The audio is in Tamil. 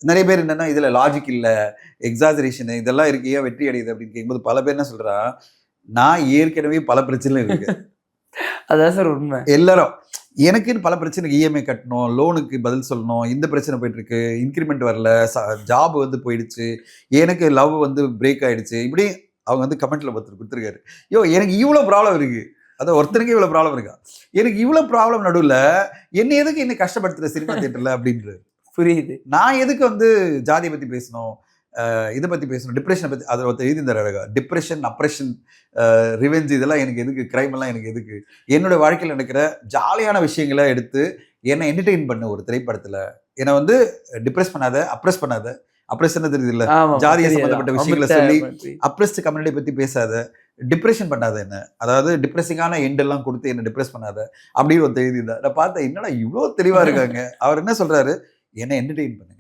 நிறைய பேர் என்னன்னா இதுல லாஜிக் இல்ல, எக்ஸாஜரேஷன் இதெல்லாம் இருக்கு ஏன் வெற்றி அடையுது அப்படின்னு கேட்கும்போது பல பேர் என்ன சொல்றா, நான் ஏற்கனவே பல பிரச்சனை இருக்கு. அதான் சார் உண்மை. எல்லாரும் எனக்குன்னு பல பிரச்சனை இஎம்ஐ கட்டணும், லோனுக்கு பதில் சொல்லணும், இந்த பிரச்சனை போயிட்டு இருக்கு, இன்கிரிமெண்ட் வரல, ஜாப் வந்து போயிடுச்சு, எனக்கு லவ் வந்து பிரேக் ஆயிடுச்சு, இப்படி அவங்க வந்து கமெண்ட்ல ஒருத்தர் கொடுத்துருக்காரு. யோ எனக்கு இவ்வளவு ப்ராப்ளம் இருக்கு, அதான் ஒருத்தருக்கு இவ்வளவு ப்ராப்ளம் இருக்கா, எனக்கு இவ்வளவு ப்ராப்ளம் நடுவில் என்ன எதுக்கு என்ன கஷ்டப்படுத்துற சினிமா தியேட்டர்ல அப்படின்றது புரியுது. நான் எதுக்கு வந்து ஜாதியை பத்தி பேசணும், இதை பத்தி பேசணும், டிப்ரெஷனை பத்தி அதில் ஒருத்தர் எழுதி தர அழகா, டிப்ரெஷன் அப்ரெஷன் ரிவெஞ்ச் இதெல்லாம் எனக்கு எதுக்கு, கிரைம் எல்லாம் எனக்கு எதுக்கு, என்னோட வாழ்க்கையில் நடக்கிற ஜாலியான விஷயங்களை எடுத்து என்னை என்டர்டெயின் பண்ண ஒரு திரைப்படத்தில் என்னை வந்து டிப்ரெஸ் பண்ணாத, அப்ரெஸ் பண்ணாத, அப்ரெஷன் தெரியுது இல்ல, ஜாதியை சம்பந்தப்பட்ட விஷயங்களை சொல்லி அப்ரெஸ்ட் கம்யூனிட்டி பத்தி பேசாத, டிப்ரெஷன் பண்ணாத என்ன, அதாவது டிப்ரெசிங்கான எண்ட் எல்லாம் கொடுத்து என்ன டிப்ரெஸ் பண்ணாத அப்படின்னு ஒரு எழுதியிருந்தார். நான் பார்த்தேன் என்னடா இவ்வளோ தெளிவா இருக்காங்க. அவர் என்ன சொல்றாரு, என்னை என்டர்டெயின் பண்ணுங்க.